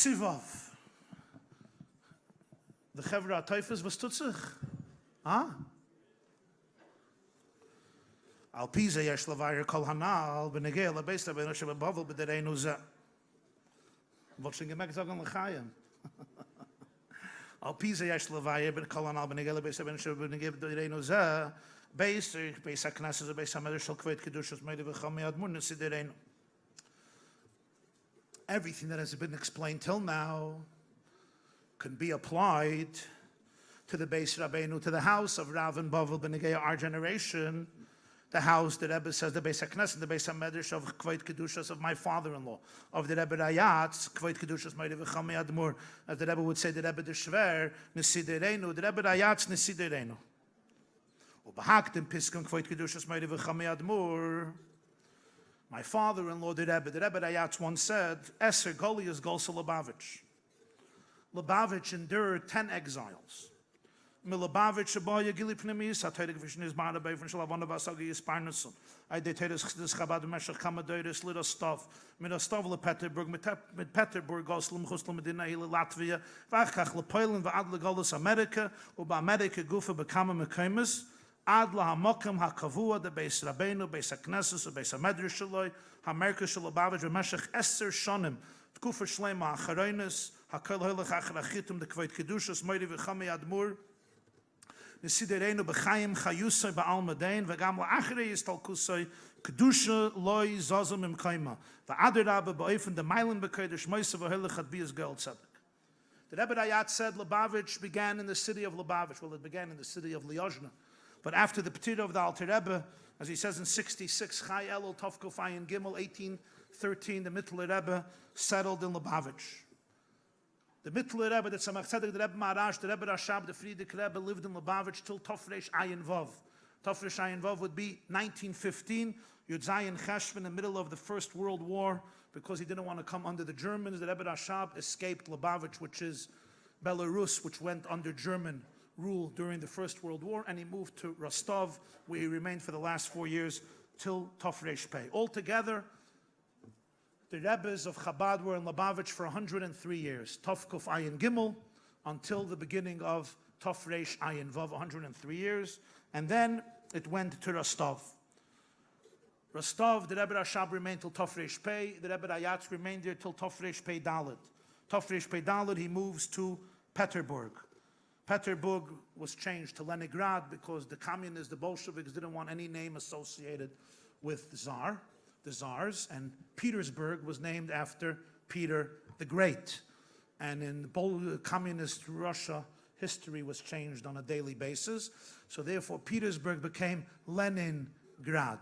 Sivav. The Chevra Teufels was tutzich. Huh? Al Pisa yesh lavayer kol hanal benegel Beis Rabbeinu Shebebavel b'derenu zeh. Wat zing je meg zagen lechayim? Al Pisa yesh lavayer ben kol hanal benegel Beis Rabbeinu Shebebavel b'derenu zeh. Beis haknesses Beis hamedrash shel kveit kedushas meide v'chami admur nesi derenu. Everything that has been explained till now can be applied to the Beis Rabbeinu, to the house of Rav and Bavel Benegei, our generation, the house, the Rebbe says, the Beis HaKnesset, the Beis HaMedrash of Kveit Kedushas of my father-in-law, of the Rebbe Rayatz, Kveit Kedushas Meide V'chami Admur, as the Rebbe would say, the Rebbe Deshver, Nesiderenu, the Rebbe Rayatz, Nesiderenu. Ubahaktim Piskum Kveit Kedushas Meide V'chami Admur. My father-in-law, the Rebbe Rayatz once said, Eser Goliath Golsa Lubavitch. Lubavitch endured 10 exiles. Milubavitch Shaboya Gili Pnemis, Ataydik Vishnis Marabay from Shalavana Vasagi Sparnason. I detated this Chabad Meshach Kamadoris, Little Stuff, Midostov Le Peterburg, mit Peterburg, Goslam, Huslam, Medina, Latvia, Vachach, Le Poland, Vaad Legolis, America, Uba America, Gufa, Bekama Mekaimus, Adla HaMokam HaKavua, the Beis Rabbeinu, Beis HaKnesses, Beis HaMedrash Shaloi, HaMerka Shalabavitch, Remeshach Esther Shonim, Tkufa Shlema HaCharonis, HaKol Holach HaCharachitum, the Kveit Kedushas, Moiri V'chami Admur, Nesiderenu B'chaim Chayusay Ba'al Medain, V'gam La'achrei Yistalkusay, Kedusha Loi Zazam Im Kaima, V'adirabba Ba'ofen, the Mailen B'kodesh, Moisa V'holach Adbiyas Geld Tzedek. The Rebbe Rayatz said Lubavitch began in the city of Lubavitch. Well, it began in the city of Liozna. But after the Petira of the Alter Rebbe, as he says in 66, Chai Elul Tov Kofayin Gimel, 1813, the Mittler Rebbe settled in Lubavitch. The Mittler Rebbe, the Tzemach Tzedek, the Rebbe Marash, the Rebbe Rashab, the Friedrich Rebbe lived in Lubavitch till Tofresh Ayin Vav. Tofresh Ayin Vav would be 1915, Yud Zayin Cheshvan, in the middle of the First World War, because he didn't want to come under the Germans. The Rebbe Rashab escaped Lubavitch, which is Belarus, which went under German rule during the First World War, and he moved to Rostov, where he remained for the last 4 years till Tofresh Pei. Altogether, the Rebbes of Chabad were in Lubavitch for 103 years, Tovkuf Ayin Gimel, until the beginning of Tofresh Ayin Vav, 103 years, and then it went to Rostov. Rostov, the Rebbe Rashab remained till Tofresh Pei, the Rebbe Rayatz remained there till Tofresh Pei Dalet. Tofresh Pei Dalet, he moves to Peterburg. Peterburg was changed to Leningrad because the communists, the Bolsheviks, didn't want any name associated with the Tsars, and Petersburg was named after Peter the Great. And in communist Russia, history was changed on a daily basis. So therefore, Petersburg became Leningrad.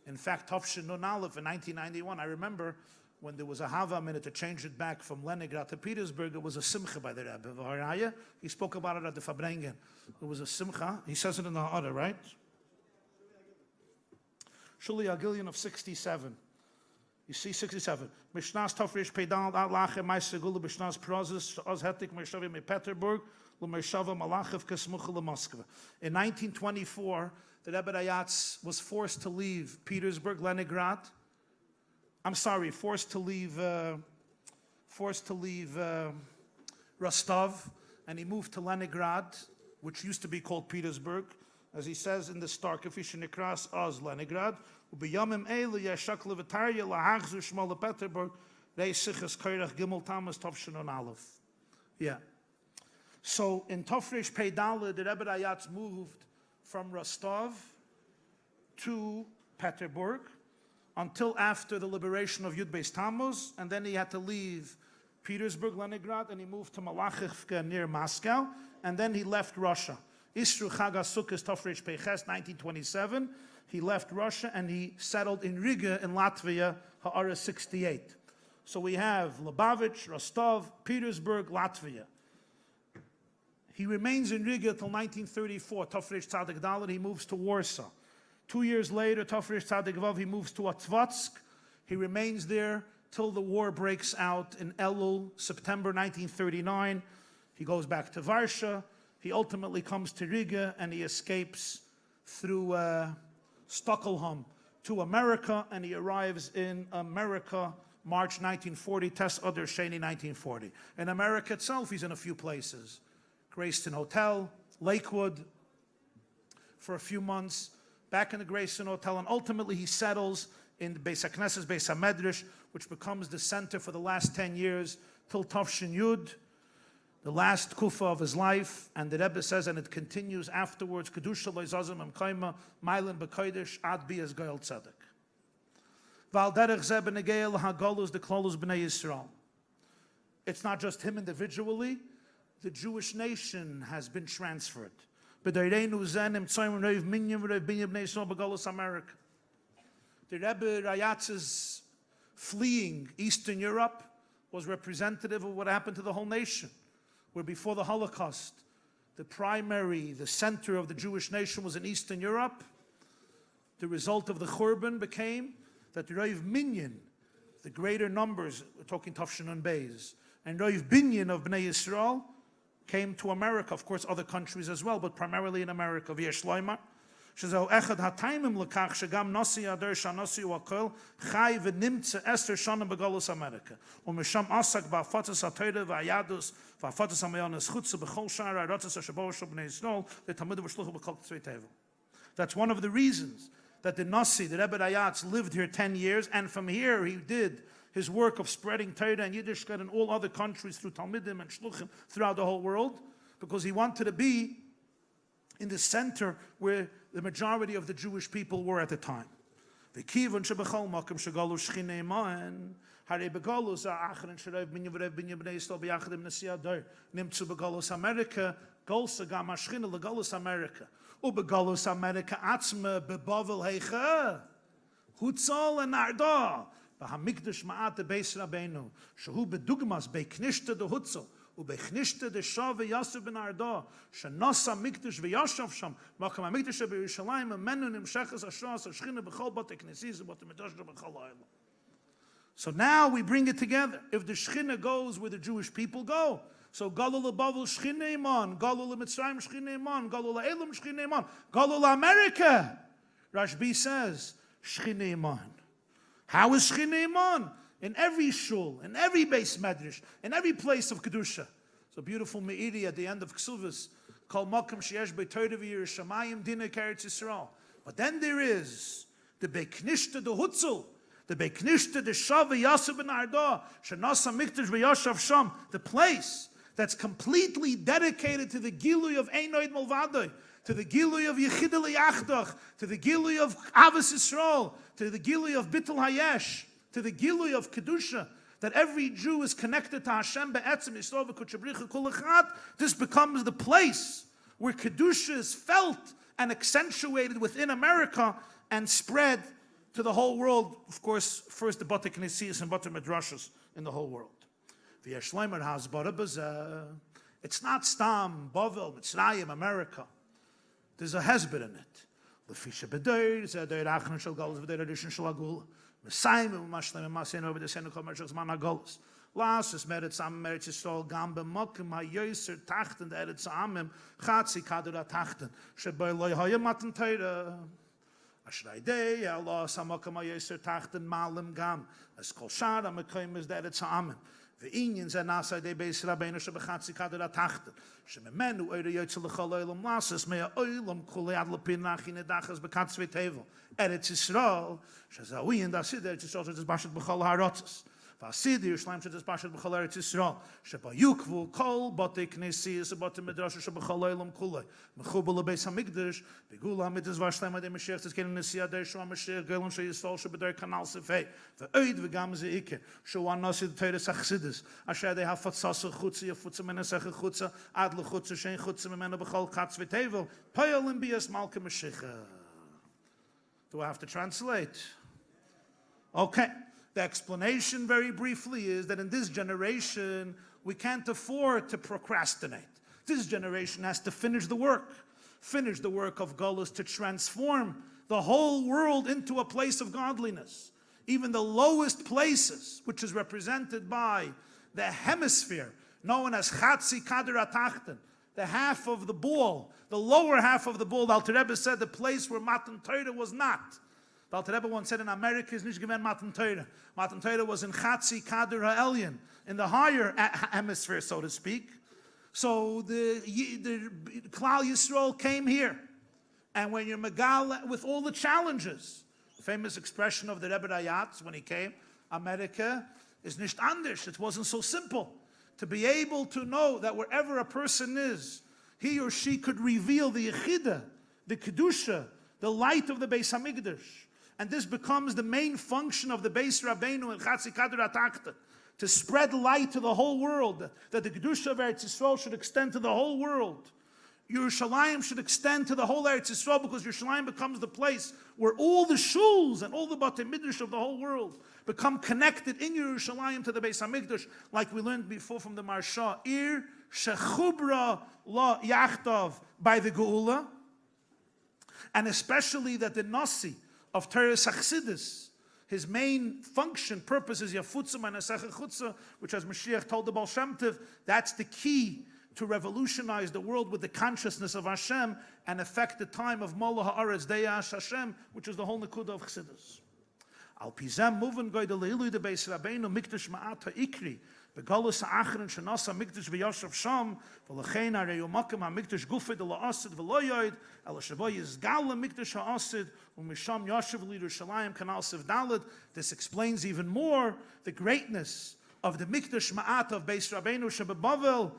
In fact, Tovshin Nun Aleph in 1991, I remember when there was a Hava minute to change it back from Leningrad to Petersburg, it was a simcha by the Rebbe. He spoke about it at the Fabrengen. It was a simcha. He says it in the Ha'ara, right? Shuli Agilion of 67. You see 67. Mishnas Tofresh Peidal Lache Maisegula Mishnas Prozis Oz Hetik Mershavi Me Peterburg L'Mershava Malachev Kesmucha Moskva. In 1924, the Rebbe Rayatz was forced to leave Petersburg, Leningrad. Forced to leave Rostov, and he moved to Leningrad, which used to be called Petersburg, as he says in the Star Kafishin Nikras Oz Leningrad. Ubiyamim Eile Yeshak Levitarya Lahachzu Shmola Peterburg Reisichas Kairach Gimel Tamas Tovshanon Aleph. Yeah. So in Tofresh Pei Dalet, the Rebbe Rayatz moved from Rostov to Peterburg until after the liberation of Yud Beis Tammuz, and then he had to leave Petersburg, Leningrad, and he moved to Malachivka near Moscow, and then he left Russia. Isru Chag HaSukkos Tofresh Pei Ches, 1927, he left Russia and he settled in Riga in Latvia, Ha'ara 68. So we have Lubavitch, Rostov, Petersburg, Latvia. He remains in Riga till 1934, Tofresh Tzadik Dalet, he moves to Warsaw. 2 years later, Tofresh Tzadik Vav, he moves to Otvatsk. He remains there till the war breaks out in Elul, September 1939. He goes back to Varsha. He ultimately comes to Riga, and he escapes through Stockholm to America, and he arrives in America March 1940, Tes Adar Sheni 1940. In America itself, he's in a few places. Grayston Hotel, Lakewood, for a few months, back in the Grayston Hotel, and ultimately he settles in the Beis HaKnesses, Beis HaMedrash, which becomes the center for the last 10 years, till Tavshin Yud, the last kufa of his life, and the Rebbe says, and it continues afterwards, Kedusha lo'izazim emkaima, Mailen b'kodesh, ad bi as goyal tzedek. Val derech zeh b'negei l'hagolus d'klolus b'nei Yisrael. It's not just him individually, the Jewish nation has been transferred. B'deireinu zeh nimtzoyim reiv minyan v'reiv binyan b'nei Yisrael b'golus America. The Rebbe Rayatz's fleeing Eastern Europe was representative of what happened to the whole nation, where before the Holocaust, the center of the Jewish nation was in Eastern Europe. The result of the Churban became that the Reiv Minyan, the greater numbers, we're talking Tafshin and Beis, and Reiv Binyan of Bnei Yisrael came to America, of course other countries as well, but primarily in America. V'yesh loymar, shezeu echad hataimim lekach shegam nasi adar shanasi u'akol chai v'nimtze Esther shanim b'golus America. U'misham asak ba'afatas ha'teire v'ayadus v'afatas ha'mayanis chutza b'chol shara ha'ratzas ha'shaboh sh'bnei Yisrael v'tamidu v'shluchu b'chol tzvei tevel. That's one of the reasons that the Nasi, the Rebbe Rayatz, lived here 10 years, and from here he did his work of spreading Torah and Yiddishkeit in all other countries through Talmidim and Shluchim throughout the whole world, because he wanted to be in the center where the majority of the Jewish people were at the time. V'kivon shebechol makom shegalu shchinei ma'en, harei begolus ha'acharin sherev binyan v'rev binyan b'nei Yisrael b'yachad im nasi adar, nimtzu begolus America, golsa gam ha'shchina legolus America. Ubegolus America atzme bebavel heicha hutzal and arda b'hamikdash ma'at beis Rabbeinu shehu bedugmas beiknishte de hutzal ubeknishte de shav v'yasu ben arda shenasa mikdash v'yashav sham makam hamikdash b'Yerushalayim amenu nimshachas ashras ashchina b'chol bate knesis bate midrash b'chol ha'olam. So now we bring it together. If the Shechina goes where the Jewish people go, so Galul Bavel Shechina Iman, Galul Mitzrayim Shechina Iman, Galul Elam Shechina Iman, Galul America. Rabbi says Shechina Iman. How is Shechina Iman? In every shul, in every Beis Medrash, in every place of Kedusha. So beautiful Meiri at the end of Ksuvas, Kol Makam Sheyesh B'Torah V'Yerushalayim Dina Keretz Yisrael. But then there is the Beiknishta the Hutzul, the Beiknishta the Shav V'Yasu Ben Arda, Shenasa Mikdash V'Yashav Sham, the place that's completely dedicated to the Gilui of Einoid Mulvadoi, to the Gilui of Yechidei Yachdach, to the Gilui of Avos Yisrael, to the Gilui of Bittul Hayesh, to the Gilui of Kedusha, that every Jew is connected to Hashem be'etzem Yisrael v'kutshabricha kol echad. This becomes the place where Kedusha is felt and accentuated within America and spread to the whole world. Of course, first the Bate Knesiyos and Bate Midrashos in the whole world. It's not Stam, Bavel, Mitzrayim, America. There's a hezbit in it. Lasis merit sam merit Yisrael gambe mokim hayoser tachten der eretz amim chatzi kadura tachten shebei loy hayem matan teira ashraydei Allah samokim hayoser tachten malim gam as kol shara mekoim is der eretz amim ve'inyan ze nasai de beis Rabbeinu shebechatzi kadura tachten shememenu oire yotzel l'chol oilam lasis mea oilam kulei ad lepin nachin edachas bekatzvei tevel eretz Yisrael shezawiyin da sid eretz Yisrael shetzes bashet b'chol ha'arotzes Vasidi Yerushalayim shetzes bashet b'chol eretz Yisrael shebayukvu kol bate knesiyos bate midrash shebechol oilam kulei mechuba lebeis hamikdash begula hamidas v'ashleim adei Mashiach tzedkenu nesiya der shua Mashiach gelam sheyisrael shebeder kanal sefei ve'oid v'gam ze'ike shua nasi t'teres achsidis asher dei hafatzasa chutza yafutza menesecha chutza ad lechutza shein chutza memena b'chol katz v'tevel poyalim bias malka Mashiach. Do I have to translate? Okay. The explanation, very briefly, is that in this generation, we can't afford to procrastinate. This generation has to finish the work of Golus, to transform the whole world into a place of godliness. Even the lowest places, which is represented by the hemisphere, known as Chatzi Kader Atachten, the half of the ball, the lower half of the ball. The Alter Rebbe said the place where Matan Torah was not. The Alter Rebbe once said in America is nicht gewähnt Matan Torah. Matan Torah was in Chatzi Kader HaElyon, in the higher hemisphere, so to speak. So the Klal Yisrael came here. And when you're Megal, with all the challenges, the famous expression of the Rebbe Rayatz when he came, America is nicht anders. It wasn't so simple. To be able to know that wherever a person is, he or she could reveal the Yechida, the Kedusha, the light of the Beis HaMikdash. And this becomes the main function of the Beis Rabbeinu and Chatzi Kader HaTachta, to spread light to the whole world, that the Kedusha of Eretz Yisrael should extend to the whole world. Yerushalayim should extend to the whole Eretz Yisrael, because Yerushalayim becomes the place where all the shuls and all the Batei Midrash of the whole world become connected in Yerushalayim to the Beis HaMikdash, like we learned before from the Marsha, Ir Shechubra La Yachtav, by the Geula, and especially that the Nasi of Teres Chassidus, his main function, purpose is Yafutza Manasach Chutza, which as Mashiach told the Baal Shem Tov, that's the key to revolutionize the world with the consciousness of Hashem and affect the time of Mola Haaretz Deyash Hashem, which is the whole Nekuda of Chassidus. Al Pizem Muven Goy de Leilu de Beis Rabbeinu Mikdash Ma'at HaIkri Begalus HaAchron Shenasa Mikdash V'Yashav Sham V'Lechein Harei Umakim HaMikdash Gufei de La'asid V'Lo Yoid El Shavo Yizgal HaMikdash HaAsid U'Misham Yashav L'Yerushalayim Kanal Siv Daled. This explains even more the greatness of the Mikdash Ma'at of Beis Rabbeinu Shebebavel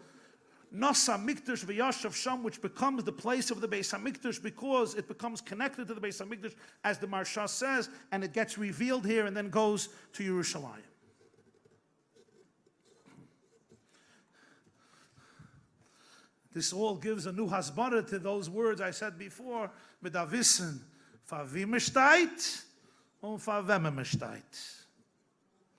Nasa Mikdash V'Yashav Sham, which becomes the place of the Beis HaMikdash because it becomes connected to the Beis HaMikdash, as the Marsha says, and it gets revealed here and then goes to Yerushalayim. This all gives a new hasbara to those words I said before, mit a wissen, fa wie me steit und fa wem me steit.